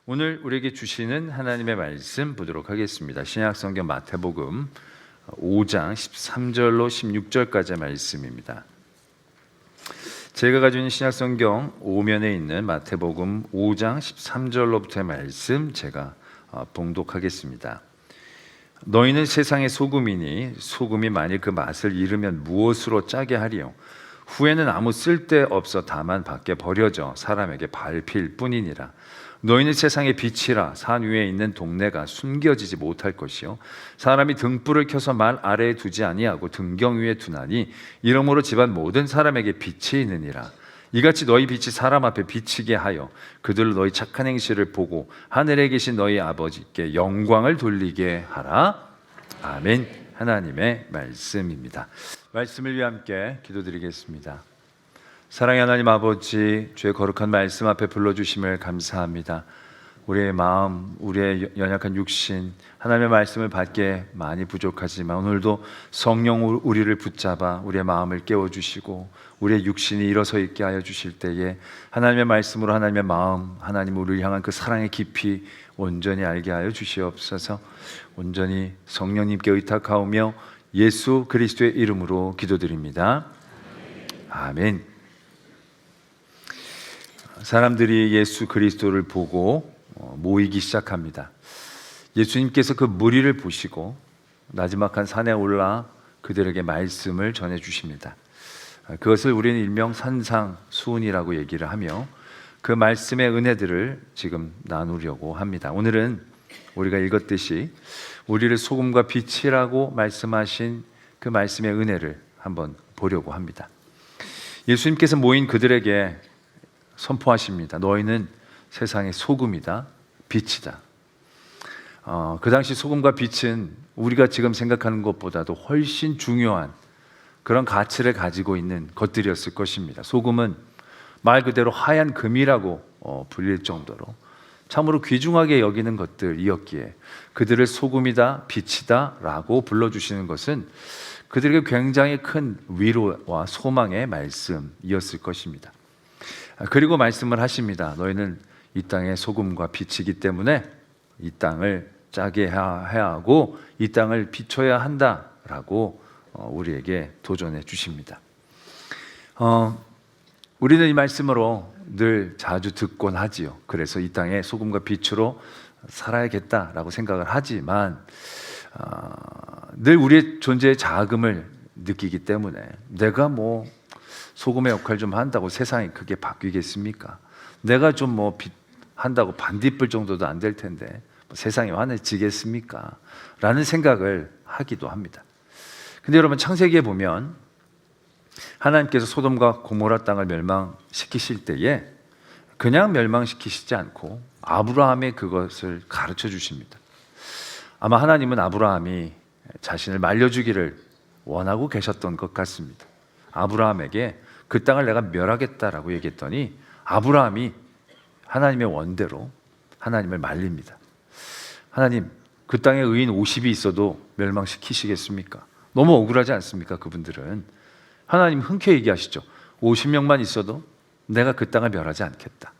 오늘 우리에게 주시는 하나님의 말씀 보도록 하겠습니다. 신약성경 마태복음 5장 13절로 16절까지의 말씀입니다. 제가 가지고 있는 신약성경 5면에 있는 마태복음 5장 13절로부터의 말씀 제가 봉독하겠습니다. 너희는 세상의 소금이니 소금이 만일 그 맛을 잃으면 무엇으로 짜게 하리요? 후에는 아무 쓸데없어 다만 밖에 버려져 사람에게 밟힐 뿐이니라. 너희는 세상의 빛이라. 산 위에 있는 동네가 숨겨지지 못할 것이요 사람이 등불을 켜서 말 아래에 두지 아니하고 등경 위에 두나니 이러므로 집안 모든 사람에게 빛이 있느니라. 이같이 너희 빛이 사람 앞에 비치게 하여 그들로 너희 착한 행실을 보고 하늘에 계신 너희 아버지께 영광을 돌리게 하라. 아멘. 하나님의 말씀입니다. 말씀을 위해 함께 기도드리겠습니다. 사랑의 하나님 아버지, 주의 거룩한 말씀 앞에 불러주심을 감사합니다. 우리의 마음, 우리의 연약한 육신, 하나님의 말씀을 받기에 많이 부족하지만 오늘도 성령 우리를 붙잡아 우리의 마음을 깨워주시고 우리의 육신이 일어서 있게 하여 주실 때에 하나님의 말씀으로 하나님의 마음, 하나님 우리를 향한 그 사랑의 깊이 온전히 알게 하여 주시옵소서. 온전히 성령님께 의탁하오며 예수 그리스도의 이름으로 기도드립니다. 아멘. 사람들이 예수 그리스도를 보고 모이기 시작합니다. 예수님께서 그 무리를 보시고 나지막한 산에 올라 그들에게 말씀을 전해주십니다. 그것을 우리는 일명 산상수훈이라고 얘기를 하며 그 말씀의 은혜들을 지금 나누려고 합니다. 오늘은 우리가 읽었듯이 우리를 소금과 빛이라고 말씀하신 그 말씀의 은혜를 한번 보려고 합니다. 예수님께서 모인 그들에게 선포하십니다. 너희는 세상의 소금이다, 빛이다. 그 당시 소금과 빛은 우리가 지금 생각하는 것보다도 훨씬 중요한 그런 가치를 가지고 있는 것들이었을 것입니다. 소금은 말 그대로 하얀 금이라고 불릴 정도로 참으로 귀중하게 여기는 것들이었기에 그들을 소금이다, 빛이다 라고 불러주시는 것은 그들에게 굉장히 큰 위로와 소망의 말씀이었을 것입니다. 그리고 말씀을 하십니다. 너희는 이 땅의 소금과 빛이기 때문에 이 땅을 짜게 해야 하고 이 땅을 비춰야 한다라고 우리에게 도전해 주십니다. 우리는 이 말씀으로 늘 자주 듣곤 하지요. 그래서 이 땅의 소금과 빛으로 살아야겠다라고 생각을 하지만 늘 우리의 존재의 자금을 느끼기 때문에 내가 뭐 소금의 역할 좀 한다고 세상이 크게 바뀌겠습니까? 내가 좀 뭐 빛 한다고 반딧불 정도도 안 될 텐데 뭐 세상이 환해지겠습니까? 라는 생각을 하기도 합니다. 근데 여러분 창세기에 보면 하나님께서 소돔과 고모라 땅을 멸망시키실 때에 그냥 멸망시키시지 않고 아브라함의 그것을 가르쳐 주십니다. 아마 하나님은 아브라함이 자신을 말려주기를 원하고 계셨던 것 같습니다. 아브라함에게 그 땅을 내가 멸하겠다라고 얘기했더니 아브라함이 하나님의 원대로 하나님을 말립니다. 하나님, 그 땅에 의인 50이 있어도 멸망시키시겠습니까? 너무 억울하지 않습니까? 그분들은. 하나님 흔쾌히 얘기하시죠. 50명만 있어도 내가 그 땅을 멸하지 않겠다.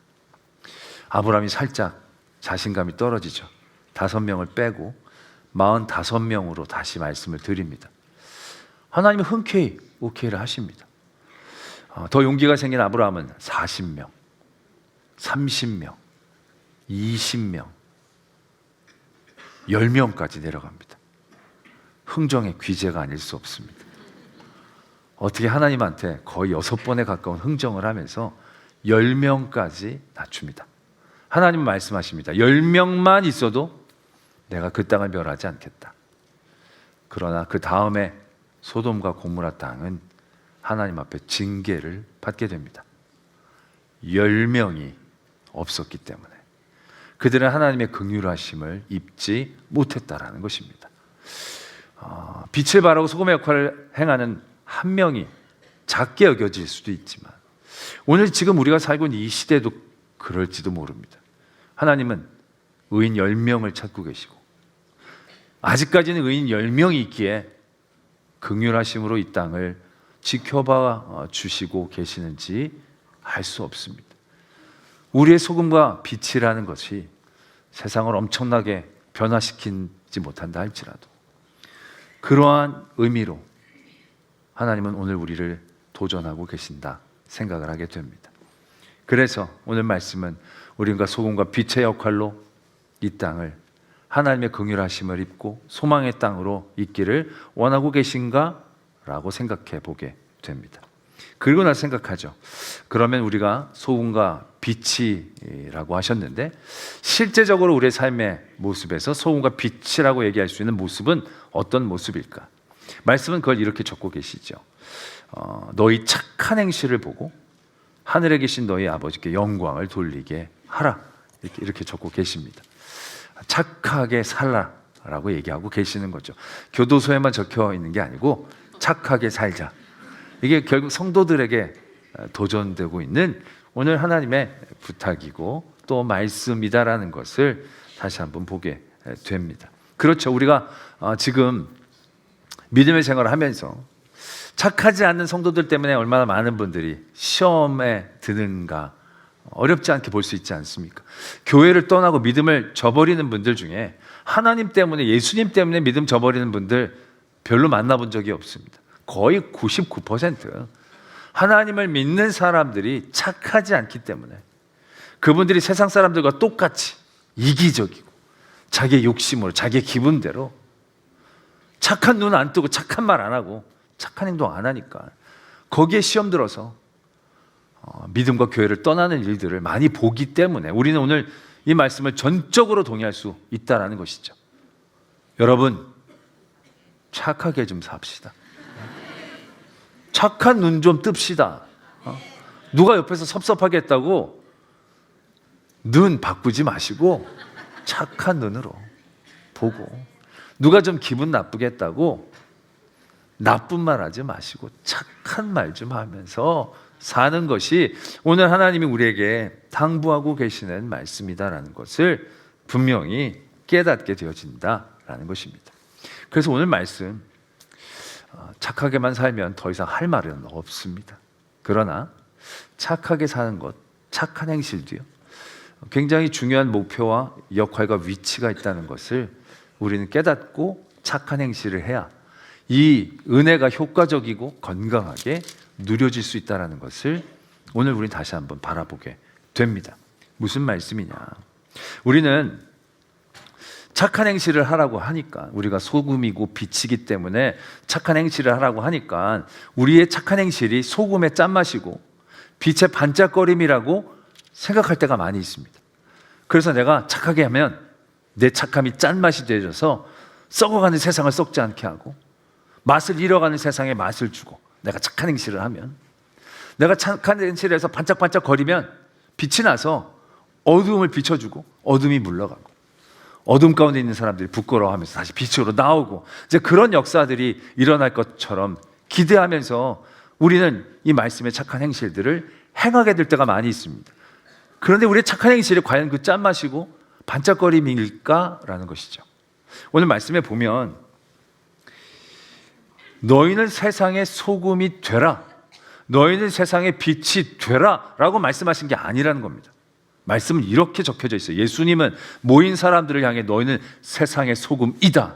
아브라함이 살짝 자신감이 떨어지죠. 5명을 빼고 45명으로 다시 말씀을 드립니다. 하나님은 흔쾌히 오케이를 하십니다. 더 용기가 생긴 아브라함은 40명, 30명, 20명, 10명까지 내려갑니다. 흥정의 귀재가 아닐 수 없습니다. 어떻게 하나님한테 거의 6번에 가까운 흥정을 하면서 10명까지 낮춥니다. 하나님은 말씀하십니다. 10명만 있어도 내가 그 땅을 멸하지 않겠다. 그러나 그 다음에 소돔과 고모라 땅은 하나님 앞에 징계를 받게 됩니다. 10명이 없었기 때문에 그들은 하나님의 긍휼하심을 입지 못했다라는 것입니다. 빛을 발하고 소금의 역할을 행하는 한 명이 작게 여겨질 수도 있지만 오늘 지금 우리가 살고 있는 이 시대도 그럴지도 모릅니다. 하나님은 의인 10명을 찾고 계시고 아직까지는 의인 10명이 있기에 긍휼하심으로 이 땅을 지켜봐 주시고 계시는지 알 수 없습니다. 우리의 소금과 빛이라는 것이 세상을 엄청나게 변화시키지 못한다 할지라도 그러한 의미로 하나님은 오늘 우리를 도전하고 계신다 생각을 하게 됩니다. 그래서 오늘 말씀은 우리가 소금과 빛의 역할로 이 땅을 하나님의 긍휼하심을 입고 소망의 땅으로 있기를 원하고 계신가? 라고 생각해 보게 됩니다. 그리고 나서 생각하죠. 그러면 우리가 소금과 빛이라고 하셨는데 실제적으로 우리의 삶의 모습에서 소금과 빛이라고 얘기할 수 있는 모습은 어떤 모습일까? 말씀은 그걸 이렇게 적고 계시죠. 너희 착한 행실을 보고 하늘에 계신 너희 아버지께 영광을 돌리게 하라. 이렇게 적고 계십니다. 착하게 살라라고 얘기하고 계시는 거죠. 교도소에만 적혀 있는 게 아니고 착하게 살자. 이게 결국 성도들에게 도전되고 있는 오늘 하나님의 부탁이고 또 말씀이다라는 것을 다시 한번 보게 됩니다. 그렇죠. 우리가 지금 믿음의 생활을 하면서 착하지 않는 성도들 때문에 얼마나 많은 분들이 시험에 드는가 어렵지 않게 볼 수 있지 않습니까? 교회를 떠나고 믿음을 저버리는 분들 중에 하나님 때문에, 예수님 때문에 믿음 저버리는 분들 별로 만나본 적이 없습니다. 거의 99% 하나님을 믿는 사람들이 착하지 않기 때문에 그분들이 세상 사람들과 똑같이 이기적이고 자기의 욕심으로 자기의 기분대로 착한 눈 안 뜨고 착한 말 안 하고 착한 행동 안 하니까 거기에 시험 들어서 믿음과 교회를 떠나는 일들을 많이 보기 때문에 우리는 오늘 이 말씀을 전적으로 동의할 수 있다는 것이죠. 여러분 착하게 좀 삽시다. 착한 눈 좀 뜹시다. 누가 옆에서 섭섭하게 했다고 눈 바꾸지 마시고 착한 눈으로 보고, 누가 좀 기분 나쁘게 했다고 나쁜 말 하지 마시고 착한 말 좀 하면서 사는 것이 오늘 하나님이 우리에게 당부하고 계시는 말씀이다라는 것을 분명히 깨닫게 되어진다라는 것입니다. 그래서 오늘 말씀 착하게만 살면 더 이상 할 말은 없습니다. 그러나 착하게 사는 것, 착한 행실도요 굉장히 중요한 목표와 역할과 위치가 있다는 것을 우리는 깨닫고 착한 행실을 해야 이 은혜가 효과적이고 건강하게 누려질 수 있다는 것을 오늘 우리는 다시 한번 바라보게 됩니다. 무슨 말씀이냐? 우리는 착한 행실을 하라고 하니까, 우리가 소금이고 빛이기 때문에 착한 행실을 하라고 하니까 우리의 착한 행실이 소금의 짠맛이고 빛의 반짝거림이라고 생각할 때가 많이 있습니다. 그래서 내가 착하게 하면 내 착함이 짠맛이 되어져서 썩어가는 세상을 썩지 않게 하고 맛을 잃어가는 세상에 맛을 주고, 내가 착한 행실을 하면, 내가 착한 행실을 해서 반짝반짝 거리면 빛이 나서 어두움을 비춰주고 어둠이 물러가고 어둠 가운데 있는 사람들이 부끄러워하면서 다시 빛으로 나오고, 이제 그런 역사들이 일어날 것처럼 기대하면서 우리는 이 말씀의 착한 행실들을 행하게 될 때가 많이 있습니다. 그런데 우리의 착한 행실이 과연 그 짠맛이고 반짝거림일까라는 것이죠. 오늘 말씀에 보면 너희는 세상의 소금이 되라, 너희는 세상의 빛이 되라 라고 말씀하신 게 아니라는 겁니다. 말씀은 이렇게 적혀져 있어요. 예수님은 모인 사람들을 향해 너희는 세상의 소금이다,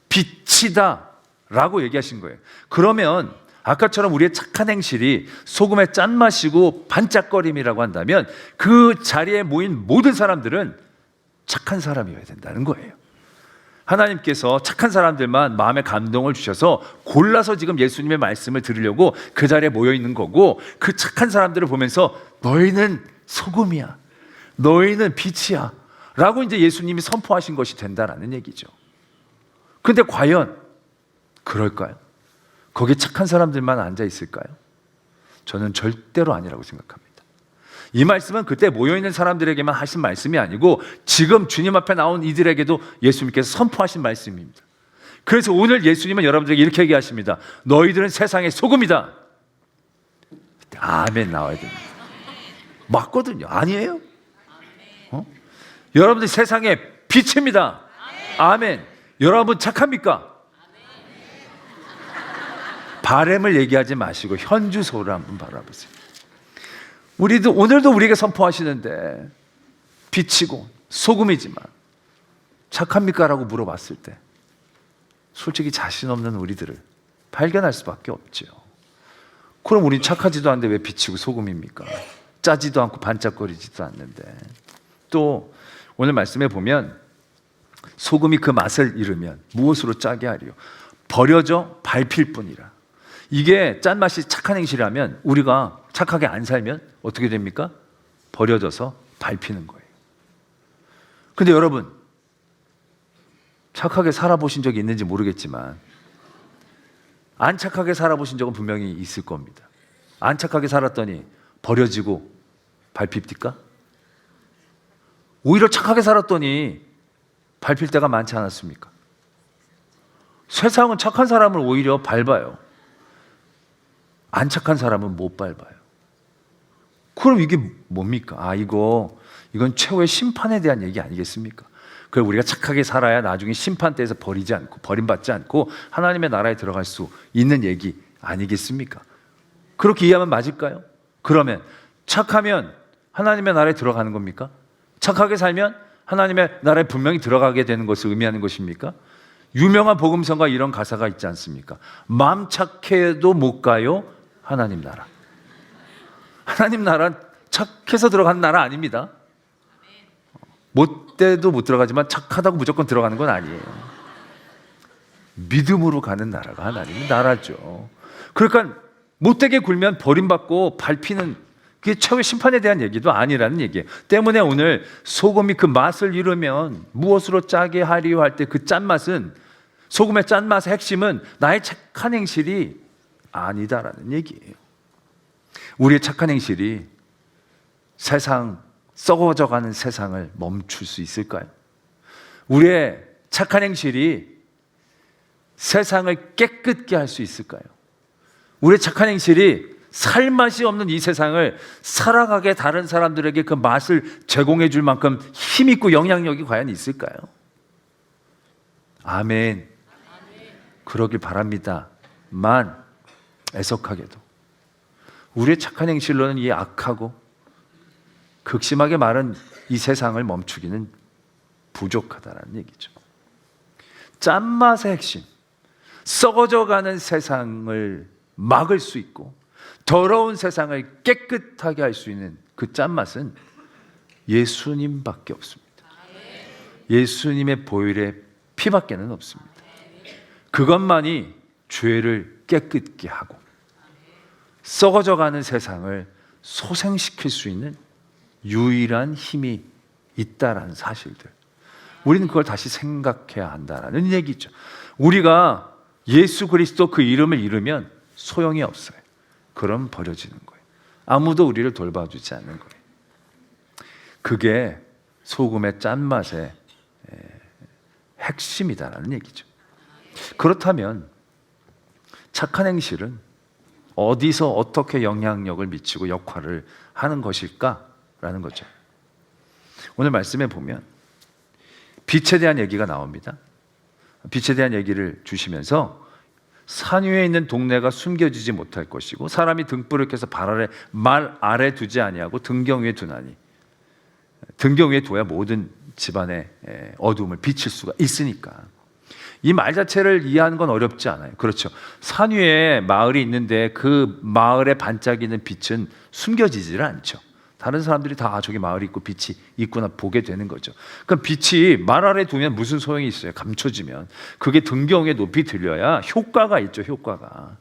빛이다 라고 얘기하신 거예요. 그러면 아까처럼 우리의 착한 행실이 소금의 짠맛이고 반짝거림이라고 한다면 그 자리에 모인 모든 사람들은 착한 사람이어야 된다는 거예요. 하나님께서 착한 사람들만 마음에 감동을 주셔서 골라서 지금 예수님의 말씀을 들으려고 그 자리에 모여 있는 거고, 그 착한 사람들을 보면서 너희는 소금이야, 너희는 빛이야 라고 이제 예수님이 선포하신 것이 된다라는 얘기죠. 근데 과연 그럴까요? 거기 착한 사람들만 앉아 있을까요? 저는 절대로 아니라고 생각합니다. 이 말씀은 그때 모여있는 사람들에게만 하신 말씀이 아니고 지금 주님 앞에 나온 이들에게도 예수님께서 선포하신 말씀입니다. 그래서 오늘 예수님은 여러분들에게 이렇게 얘기하십니다. 너희들은 세상의 소금이다. 아멘 나와야 됩니다. 맞거든요. 아니에요? 여러분들 세상의 빛입니다. 아멘. 여러분 착합니까? 바램을 얘기하지 마시고 현주소를 한번 바라보세요. 오늘도 우리에게 선포하시는데 빛이고 소금이지만 착합니까? 라고 물어봤을 때 솔직히 자신 없는 우리들을 발견할 수밖에 없죠. 그럼 우린 착하지도 않은데 왜 비치고 소금입니까? 짜지도 않고 반짝거리지도 않는데. 또 오늘 말씀에 보면 소금이 그 맛을 잃으면 무엇으로 짜게 하리요? 버려져 밟힐 뿐이라. 이게 짠맛이 착한 행실이라면 우리가 착하게 안 살면 어떻게 됩니까? 버려져서 밟히는 거예요. 근데 여러분, 착하게 살아보신 적이 있는지 모르겠지만 안 착하게 살아보신 적은 분명히 있을 겁니다. 안 착하게 살았더니 버려지고 밟힙니까? 오히려 착하게 살았더니 밟힐 때가 많지 않았습니까? 세상은 착한 사람을 오히려 밟아요. 안 착한 사람은 못 밟아요. 그럼 이게 뭡니까? 이건 최후의 심판에 대한 얘기 아니겠습니까? 그럼 우리가 착하게 살아야 나중에 심판대에서 버림받지 않고 하나님의 나라에 들어갈 수 있는 얘기 아니겠습니까? 그렇게 이해하면 맞을까요? 그러면 착하면 하나님의 나라에 들어가는 겁니까? 착하게 살면 하나님의 나라에 분명히 들어가게 되는 것을 의미하는 것입니까? 유명한 복음성가 이런 가사가 있지 않습니까? 마음 착해도 못 가요 하나님 나라. 하나님 나라는 착해서 들어가는 나라 아닙니다. 못돼도 못 들어가지만 착하다고 무조건 들어가는 건 아니에요. 믿음으로 가는 나라가 하나님의 나라죠. 그러니까 못되게 굴면 버림받고 밟히는 그게 최후의 심판에 대한 얘기도 아니라는 얘기예요. 때문에 오늘 소금이 그 맛을 잃으면 무엇으로 짜게 하리요 할 때 그 짠맛은, 소금의 짠맛의 핵심은 나의 착한 행실이 아니다라는 얘기예요. 우리의 착한 행실이 썩어져가는 세상을 멈출 수 있을까요? 우리의 착한 행실이 세상을 깨끗게 할 수 있을까요? 우리의 착한 행실이 살맛이 없는 이 세상을 살아가게 다른 사람들에게 그 맛을 제공해 줄 만큼 힘있고 영향력이 과연 있을까요? 아멘. 그러길 바랍니다만 애석하게도 우리의 착한 행실로는 이 악하고 극심하게 마른 이 세상을 멈추기는 부족하다는 얘기죠. 짠맛의 핵심, 썩어져가는 세상을 막을 수 있고 더러운 세상을 깨끗하게 할 수 있는 그 짠맛은 예수님밖에 없습니다. 예수님의 보혈의 피밖에는 없습니다. 그것만이 죄를 깨끗게 하고 썩어져가는 세상을 소생시킬 수 있는 유일한 힘이 있다라는 사실들, 우리는 그걸 다시 생각해야 한다라는 얘기죠. 우리가 예수 그리스도 그 이름을 잃으면 소용이 없어요. 그럼 버려지는 거예요. 아무도 우리를 돌봐주지 않는 거예요. 그게 소금의 짠맛의 핵심이다라는 얘기죠. 그렇다면 착한 행실은 어디서 어떻게 영향력을 미치고 역할을 하는 것일까라는 거죠. 오늘 말씀에 보면 빛에 대한 얘기가 나옵니다. 빛에 대한 얘기를 주시면서 산 위에 있는 동네가 숨겨지지 못할 것이고 사람이 등불을 켜서 말 아래 두지 아니하고 등경 위에 두나니, 등경 위에 둬야 모든 집안의 어두움을 비칠 수가 있으니까. 이 말 자체를 이해하는 건 어렵지 않아요. 그렇죠. 산 위에 마을이 있는데 그 마을에 반짝이는 빛은 숨겨지질 않죠. 다른 사람들이 다 저기 마을이 있고 빛이 있구나 보게 되는 거죠. 그럼 빛이 말 아래 두면 무슨 소용이 있어요? 감춰지면. 그게 등경에 높이 들려야 효과가 있죠. 효과가.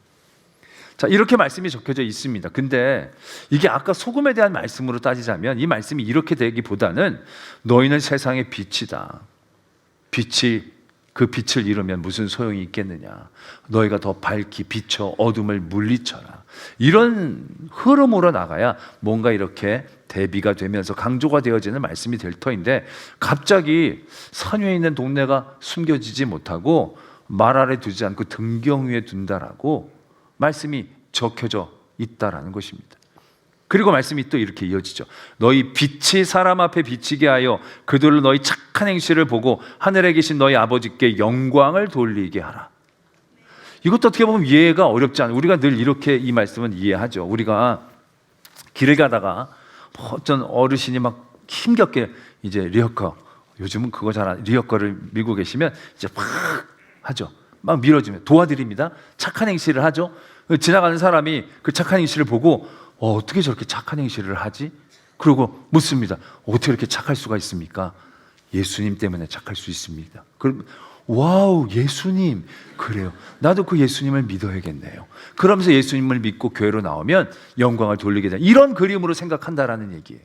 자, 이렇게 말씀이 적혀져 있습니다. 근데 이게 아까 소금에 대한 말씀으로 따지자면 이 말씀이 이렇게 되기보다는 너희는 세상의 빛이다. 그 빛을 잃으면 무슨 소용이 있겠느냐. 너희가 더 밝히 비춰 어둠을 물리쳐라. 이런 흐름으로 나가야 뭔가 이렇게 대비가 되면서 강조가 되어지는 말씀이 될 터인데, 갑자기 산 위에 있는 동네가 숨겨지지 못하고 말 아래 두지 않고 등경 위에 둔다라고 말씀이 적혀져 있다라는 것입니다. 그리고 말씀이 또 이렇게 이어지죠. 너희 빛이 사람 앞에 비치게 하여 그들로 너희 착한 행실을 보고 하늘에 계신 너희 아버지께 영광을 돌리게 하라. 이것도 어떻게 보면 이해가 어렵지 않아요. 우리가 늘 이렇게 이 말씀은 이해하죠. 우리가 길을 가다가 어떤 어르신이 막 힘겹게 이제 리어커, 요즘은 그거 리어커를 밀고 계시면 이제 막 하죠. 막 밀어주면 도와드립니다. 착한 행실을 하죠. 지나가는 사람이 그 착한 행실을 보고 어떻게 저렇게 착한 행실을 하지? 그리고 묻습니다. 어떻게 이렇게 착할 수가 있습니까? 예수님 때문에 착할 수 있습니다. 그럼 와우, 예수님, 그래요. 나도 그 예수님을 믿어야겠네요. 그러면서 예수님을 믿고 교회로 나오면 영광을 돌리게 된다. 이런 그림으로 생각한다라는 얘기예요.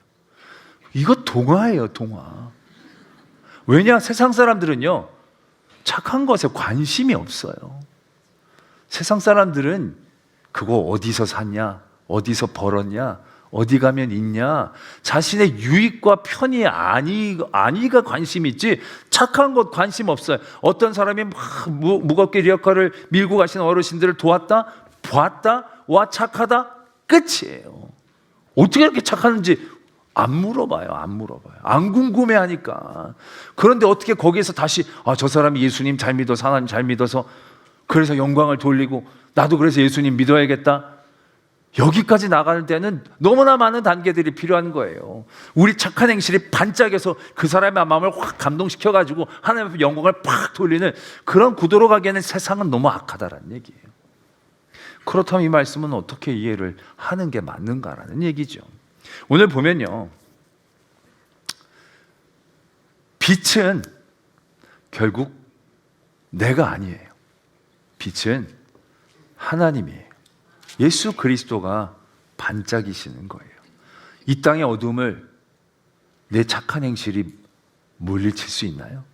이거 동화예요, 동화. 왜냐? 세상 사람들은요, 착한 것에 관심이 없어요. 세상 사람들은 그거 어디서 샀냐, 어디서 벌었냐, 어디 가면 있냐, 자신의 유익과 편의 아니가 관심이 있지 착한 것 관심 없어요. 어떤 사람이 막 무겁게 리어카를 밀고 가시는 어르신들을 도왔다, 봤다, 와 착하다, 끝이에요. 어떻게 이렇게 착하는지 안 물어봐요. 안 궁금해하니까. 그런데 어떻게 거기에서 다시 저 사람이 예수님 잘 믿어서, 하나님 잘 믿어서 그래서 영광을 돌리고 나도 그래서 예수님 믿어야겠다, 여기까지 나가는 데는 너무나 많은 단계들이 필요한 거예요. 우리 착한 행실이 반짝여서 그 사람의 마음을 확 감동시켜가지고 하나님 앞에 영광을 팍 돌리는 그런 구도로 가기에는 세상은 너무 악하다라는 얘기예요. 그렇다면 이 말씀은 어떻게 이해를 하는 게 맞는가라는 얘기죠. 오늘 보면요, 빛은 결국 내가 아니에요. 빛은 하나님이에요. 예수 그리스도가 반짝이시는 거예요. 이 땅의 어둠을 내 착한 행실이 물리칠 수 있나요?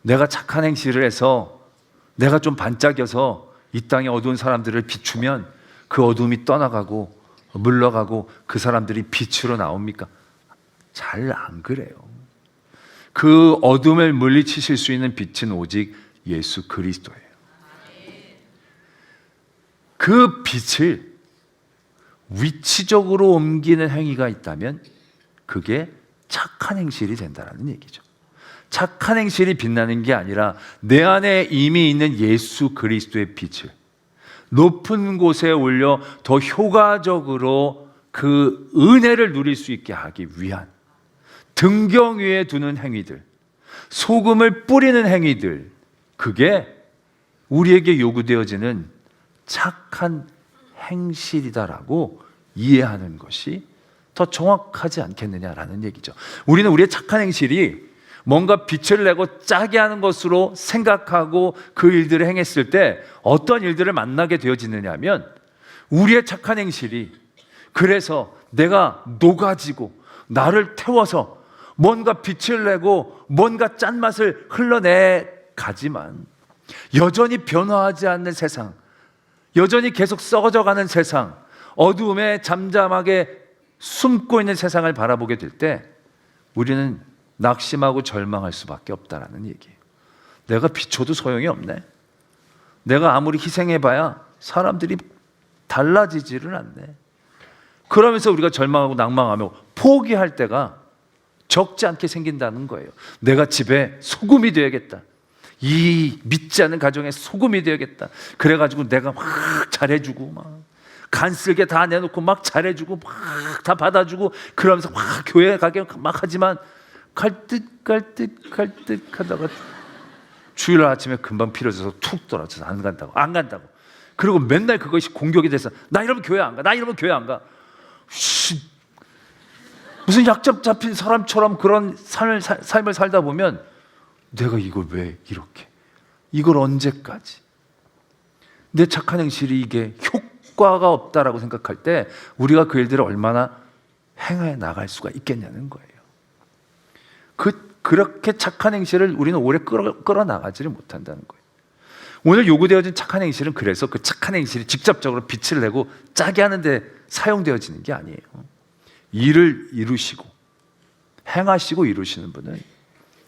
내가 착한 행실을 해서 내가 좀 반짝여서 이 땅의 어두운 사람들을 비추면 그 어둠이 떠나가고 물러가고 그 사람들이 빛으로 나옵니까? 잘 안 그래요. 그 어둠을 물리치실 수 있는 빛은 오직 예수 그리스도예요. 그 빛을 위치적으로 옮기는 행위가 있다면 그게 착한 행실이 된다는 얘기죠. 착한 행실이 빛나는 게 아니라 내 안에 이미 있는 예수 그리스도의 빛을 높은 곳에 올려 더 효과적으로 그 은혜를 누릴 수 있게 하기 위한 등경 위에 두는 행위들, 소금을 뿌리는 행위들, 그게 우리에게 요구되어지는 착한 행실이다라고 이해하는 것이 더 정확하지 않겠느냐라는 얘기죠. 우리는 우리의 착한 행실이 뭔가 빛을 내고 짜게 하는 것으로 생각하고 그 일들을 행했을 때 어떤 일들을 만나게 되어지느냐 하면 우리의 착한 행실이 그래서 내가 녹아지고 나를 태워서 뭔가 빛을 내고 뭔가 짠맛을 흘러내 가지만 여전히 변화하지 않는 세상, 여전히 계속 썩어져가는 세상, 어두움에 잠잠하게 숨고 있는 세상을 바라보게 될 때 우리는 낙심하고 절망할 수밖에 없다라는 얘기예요. 내가 비춰도 소용이 없네. 내가 아무리 희생해봐야 사람들이 달라지지를 않네. 그러면서 우리가 절망하고 낭망하며 포기할 때가 적지 않게 생긴다는 거예요. 내가 집에 소금이 되어야겠다. 이 믿지 않는 가정에 소금이 되어야겠다. 그래가지고 내가 막 잘해주고 막 간쓸게 다 내놓고 막 잘해주고 막 다 받아주고 그러면서 막 교회 가게 막 하지만 갈듯 하다가 주일 아침에 금방 필요해서 툭 떨어져서 안 간다고. 그리고 맨날 그것이 공격이 돼서 나 이러면 교회 안 가. 무슨 약점 잡힌 사람처럼 그런 삶을 살다 보면 내가 이걸 왜 이렇게, 이걸 언제까지, 내 착한 행실이 이게 효과가 없다라고 생각할 때 우리가 그 일들을 얼마나 행해 나갈 수가 있겠냐는 거예요. 그렇게 착한 행실을 우리는 오래 끌어나가지를 못한다는 거예요. 오늘 요구되어진 착한 행실은 그래서 그 착한 행실이 직접적으로 빛을 내고 짜게 하는데 사용되어지는 게 아니에요. 일을 이루시고 행하시고 이루시는 분은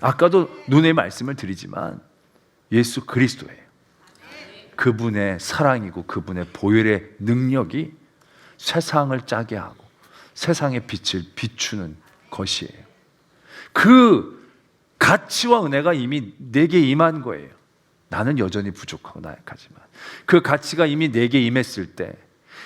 아까도 눈의 말씀을 드리지만 예수 그리스도예요. 그분의 사랑이고 그분의 보혈의 능력이 세상을 짜게 하고 세상의 빛을 비추는 것이에요. 그 가치와 은혜가 이미 내게 임한 거예요. 나는 여전히 부족하고 나약하지만 그 가치가 이미 내게 임했을 때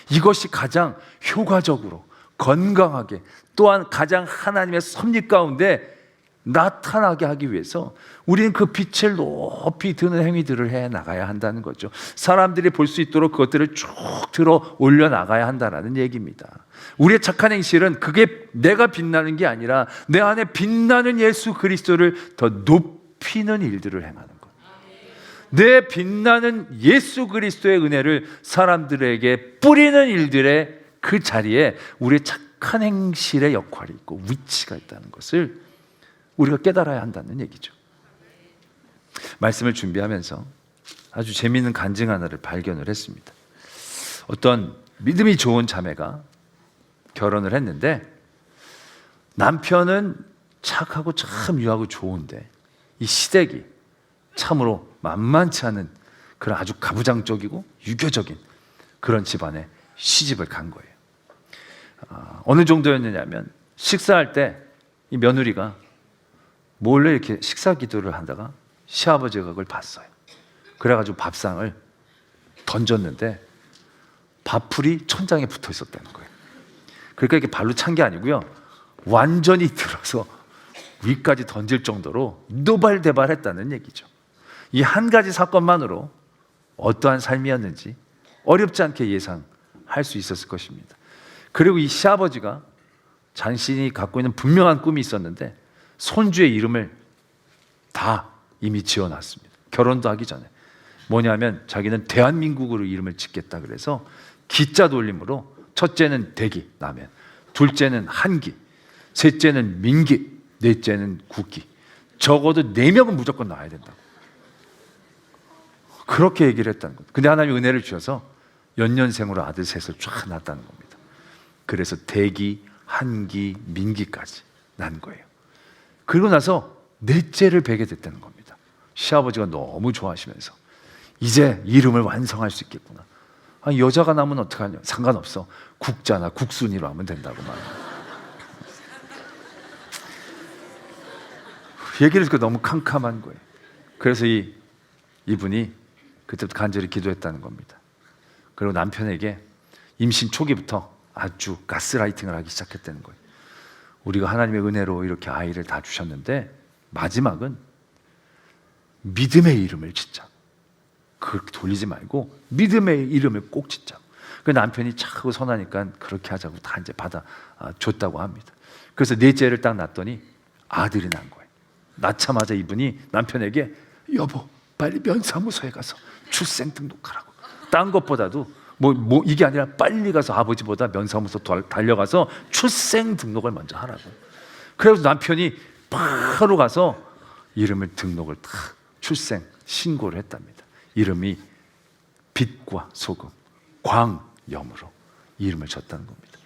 이것이 가장 효과적으로 건강하게 또한 가장 하나님의 섭리 가운데 나타나게 하기 위해서 우리는 그 빛을 높이 드는 행위들을 해 나가야 한다는 거죠. 사람들이 볼 수 있도록 그것들을 쭉 들어 올려 나가야 한다는 얘기입니다. 우리의 착한 행실은 그게 내가 빛나는 게 아니라 내 안에 빛나는 예수 그리스도를 더 높이는 일들을 행하는 것. 내 빛나는 예수 그리스도의 은혜를 사람들에게 뿌리는 일들의 그 자리에 우리의 착한 행실의 역할이 있고 위치가 있다는 것을 우리가 깨달아야 한다는 얘기죠. 말씀을 준비하면서 아주 재미있는 간증 하나를 발견을 했습니다. 어떤 믿음이 좋은 자매가 결혼을 했는데 남편은 착하고 참 유하고 좋은데 이 시댁이 참으로 만만치 않은 그런 아주 가부장적이고 유교적인 그런 집안에 시집을 간 거예요. 어느 정도였느냐면 식사할 때 이 며느리가 몰래 이렇게 식사 기도를 하다가 시아버지가 그걸 봤어요. 그래가지고 밥상을 던졌는데 밥풀이 천장에 붙어 있었다는 거예요. 그러니까 이렇게 발로 찬 게 아니고요, 완전히 들어서 위까지 던질 정도로 노발대발했다는 얘기죠. 이 한 가지 사건만으로 어떠한 삶이었는지 어렵지 않게 예상할 수 있었을 것입니다. 그리고 이 시아버지가 자신이 갖고 있는 분명한 꿈이 있었는데 손주의 이름을 다 이미 지어놨습니다. 결혼도 하기 전에. 뭐냐면 자기는 대한민국으로 이름을 짓겠다 그래서 기자 돌림으로 첫째는 대기, 라면, 둘째는 한기, 셋째는 민기, 넷째는 국기. 적어도 4명은 무조건 나와야 된다고. 그렇게 얘기를 했다는 겁니다. 근데 하나님이 은혜를 주셔서 연년생으로 아들 셋을 쫙 낳았다는 겁니다. 그래서 대기, 한기, 민기까지 난 거예요. 그리고 나서 넷째를 베게 됐다는 겁니다. 시아버지가 너무 좋아하시면서 이제 이름을 완성할 수 있겠구나. 아니, 여자가 나면 어떡하냐? 상관없어. 국자나 국순이로 하면 된다고 말합니다. 얘기를 듣고 너무 캄캄한 거예요. 그래서 이분이 그때부터 간절히 기도했다는 겁니다. 그리고 남편에게 임신 초기부터 아주 가스라이팅을 하기 시작했다는 거예요. 우리가 하나님의 은혜로 이렇게 아이를 다 주셨는데 마지막은 믿음의 이름을 짓자. 그렇게 돌리지 말고 믿음의 이름을 꼭 짓자. 그 남편이 차고 선하니까 그렇게 하자고 다 이제 받아줬다고 합니다. 그래서 넷째를 딱 낳았더니 아들이 난 거예요. 낳자마자 이분이 남편에게 여보 빨리 면사무소에 가서 출생 등록하라고. 딴 것보다도 이게 아니라 빨리 가서 아버지보다 면사무소 달려가서 출생 등록을 먼저 하라고. 그래서 남편이 바로 가서 이름을 등록을 다 출생 신고를 했답니다. 이름이 빛과 소금, 광염으로 이름을 줬다는 겁니다.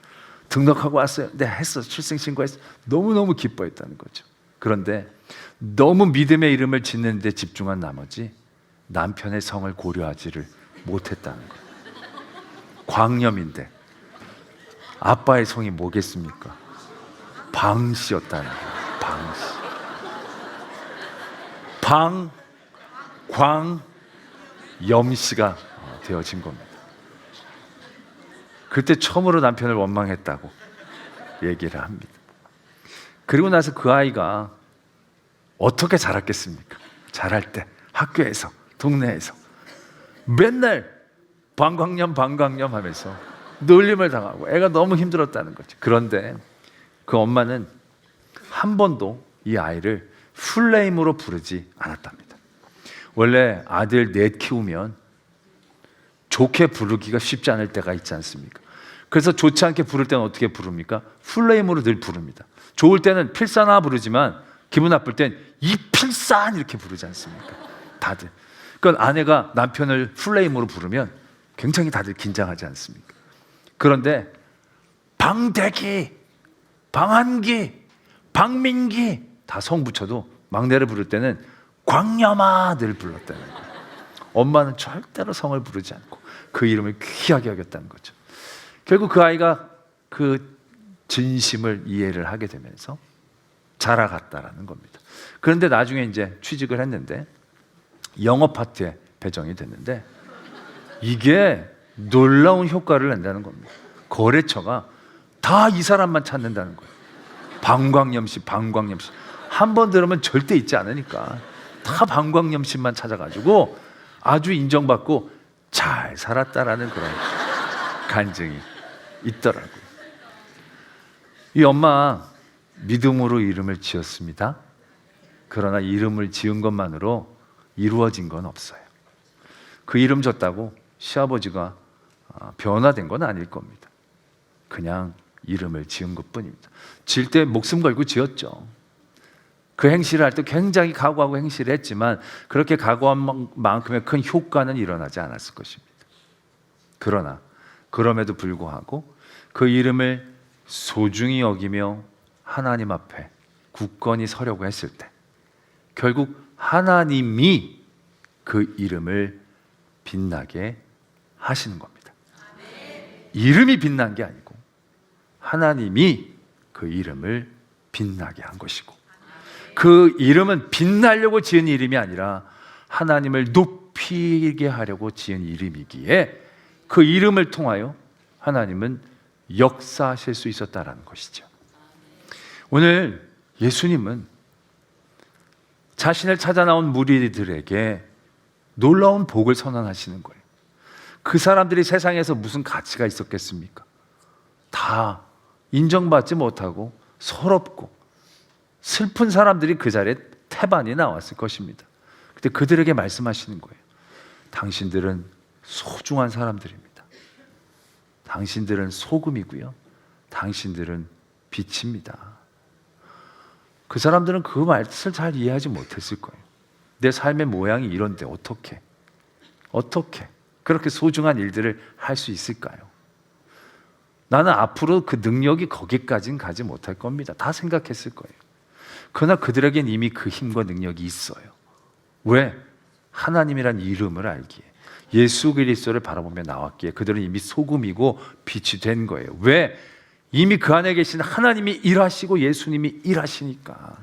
등록하고 왔어요. 네, 했어. 출생 신고했어. 너무너무 기뻐했다는 거죠. 그런데 너무 믿음의 이름을 짓는 데 집중한 나머지 남편의 성을 고려하지를 못했다는 거예요. 광염인데 아빠의 성이 뭐겠습니까? 방씨였다는 거예요. 방씨. 방, 광, 염씨가 되어진 겁니다. 그때 처음으로 남편을 원망했다고 얘기를 합니다. 그리고 나서 그 아이가 어떻게 자랐겠습니까? 자랄 때 학교에서, 동네에서 맨날 방광염 하면서 놀림을 당하고 애가 너무 힘들었다는 거죠. 그런데 그 엄마는 한 번도 이 아이를 풀네임으로 부르지 않았답니다. 원래 아들 넷 키우면 좋게 부르기가 쉽지 않을 때가 있지 않습니까? 그래서 좋지 않게 부를 때는 어떻게 부릅니까? 풀네임으로 늘 부릅니다. 좋을 때는 필사나 부르지만 기분 나쁠 땐 이필산 이렇게 부르지 않습니까? 다들. 그러니까 아내가 남편을 풀네임으로 부르면 굉장히 다들 긴장하지 않습니까? 그런데 방대기, 방한기, 방민기 다 성 붙여도 막내를 부를 때는 광염아 늘 불렀다는 거예요. 엄마는 절대로 성을 부르지 않고 그 이름을 귀하게 여겼다는 거죠. 결국 그 아이가 그 진심을 이해를 하게 되면서 자라갔다라는 겁니다. 그런데 나중에 이제 취직을 했는데 영업 파트에 배정이 됐는데 이게 놀라운 효과를 낸다는 겁니다. 거래처가 다 이 사람만 찾는다는 거예요. 방광염씨 한 번 들으면 절대 잊지 않으니까 다 방광염신만 찾아가지고 아주 인정받고 잘 살았다라는 그런 간증이 있더라고요. 이 엄마 믿음으로 이름을 지었습니다. 그러나 이름을 지은 것만으로 이루어진 건 없어요. 그 이름 줬다고 시아버지가 변화된 건 아닐 겁니다. 그냥 이름을 지은 것뿐입니다. 지을 때 목숨 걸고 지었죠. 그 행실을 할 때 굉장히 각오하고 행실을 했지만 그렇게 각오한 만큼의 큰 효과는 일어나지 않았을 것입니다. 그러나 그럼에도 불구하고 그 이름을 소중히 여기며 하나님 앞에 굳건히 서려고 했을 때 결국 하나님이 그 이름을 빛나게 하시는 겁니다. 이름이 빛난 게 아니고 하나님이 그 이름을 빛나게 한 것이고, 그 이름은 빛나려고 지은 이름이 아니라 하나님을 높이게 하려고 지은 이름이기에 그 이름을 통하여 하나님은 역사하실 수 있었다라는 것이죠. 오늘 예수님은 자신을 찾아 나온 무리들에게 놀라운 복을 선언하시는 거예요. 그 사람들이 세상에서 무슨 가치가 있었겠습니까? 다 인정받지 못하고 서럽고 슬픈 사람들이 그 자리에 태반이 나왔을 것입니다. 근데 그들에게 말씀하시는 거예요. 당신들은 소중한 사람들입니다. 당신들은 소금이고요. 당신들은 빛입니다. 그 사람들은 그 말씀을 잘 이해하지 못했을 거예요. 내 삶의 모양이 이런데 어떻게 그렇게 소중한 일들을 할 수 있을까요? 나는 앞으로 그 능력이 거기까지는 가지 못할 겁니다. 다 생각했을 거예요. 그러나 그들에겐 이미 그 힘과 능력이 있어요. 왜? 하나님이란 이름을 알기에, 예수 그리스도를 바라보며 나왔기에 그들은 이미 소금이고 빛이 된 거예요. 왜? 이미 그 안에 계신 하나님이 일하시고 예수님이 일하시니까.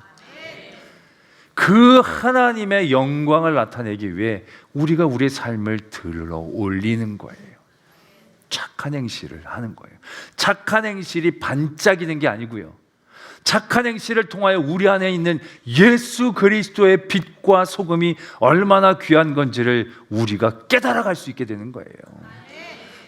그 하나님의 영광을 나타내기 위해 우리가 우리의 삶을 들어 올리는 거예요. 착한 행실을 하는 거예요. 착한 행실이 반짝이는 게 아니고요, 착한 행실을 통하여 우리 안에 있는 예수 그리스도의 빛과 소금이 얼마나 귀한 건지를 우리가 깨달아갈 수 있게 되는 거예요.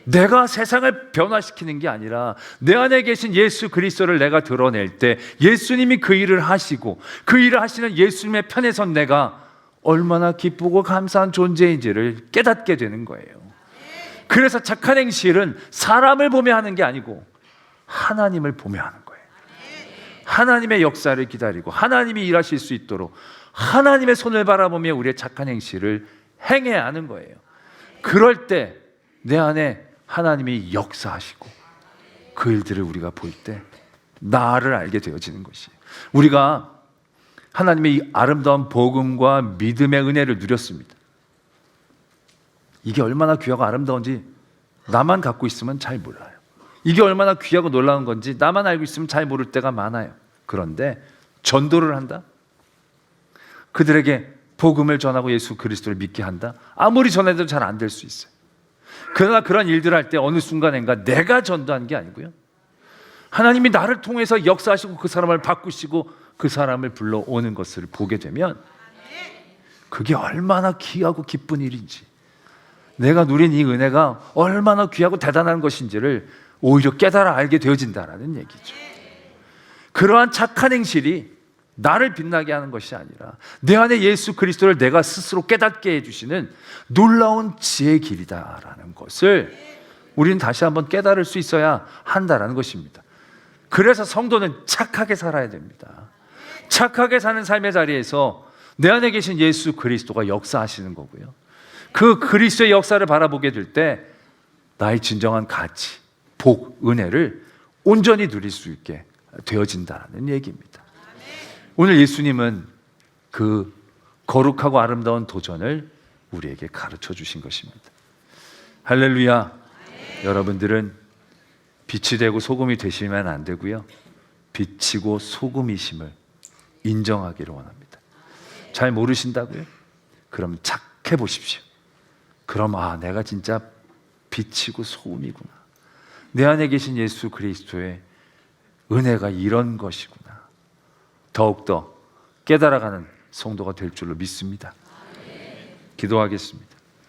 내가 세상을 변화시키는 게 아니라 내 안에 계신 예수 그리스도를 내가 드러낼 때 예수님이 그 일을 하시고 그 일을 하시는 예수님의 편에 선 내가 얼마나 기쁘고 감사한 존재인지를 깨닫게 되는 거예요. 그래서 착한 행실은 사람을 보며 하는 게 아니고 하나님을 보며 하는 거예요. 하나님의 역사를 기다리고 하나님이 일하실 수 있도록 하나님의 손을 바라보며 우리의 착한 행실을 행해야 하는 거예요. 그럴 때 내 안에 하나님이 역사하시고 그 일들을 우리가 볼 때 나를 알게 되어지는 것이에요. 우리가 하나님의 이 아름다운 복음과 믿음의 은혜를 누렸습니다. 이게 얼마나 귀하고 아름다운지 나만 갖고 있으면 잘 몰라요. 이게 얼마나 귀하고 놀라운 건지 나만 알고 있으면 잘 모를 때가 많아요. 그런데 전도를 한다? 그들에게 복음을 전하고 예수 그리스도를 믿게 한다? 아무리 전해도 잘 안 될 수 있어요. 그러나 그런 일들을 할 때 어느 순간인가 내가 전도한 게 아니고요, 하나님이 나를 통해서 역사하시고 그 사람을 바꾸시고 그 사람을 불러오는 것을 보게 되면 그게 얼마나 귀하고 기쁜 일인지, 내가 누린 이 은혜가 얼마나 귀하고 대단한 것인지를 오히려 깨달아 알게 되어진다는 얘기죠. 그러한 착한 행실이 나를 빛나게 하는 것이 아니라 내 안에 예수 그리스도를 내가 스스로 깨닫게 해주시는 놀라운 지혜의 길이다라는 것을 우리는 다시 한번 깨달을 수 있어야 한다는 것입니다. 그래서 성도는 착하게 살아야 됩니다. 착하게 사는 삶의 자리에서 내 안에 계신 예수 그리스도가 역사하시는 거고요, 그 그리스도의 역사를 바라보게 될 때 나의 진정한 가치, 복, 은혜를 온전히 누릴 수 있게 되어진다는 얘기입니다. 오늘 예수님은 그 거룩하고 아름다운 도전을 우리에게 가르쳐 주신 것입니다. 할렐루야. 여러분들은 빛이 되고 소금이 되시면 안 되고요, 빛이고 소금이심을 인정하기를 원합니다. 잘 모르신다고요? 그럼 착해 보십시오. 그럼 내가 진짜 빛이고 소금이구나, 내 안에 계신 예수 그리스도의 은혜가 이런 것이구나, 더욱더 깨달아가는 성도가 될 줄로 믿습니다. 기도하겠습니다.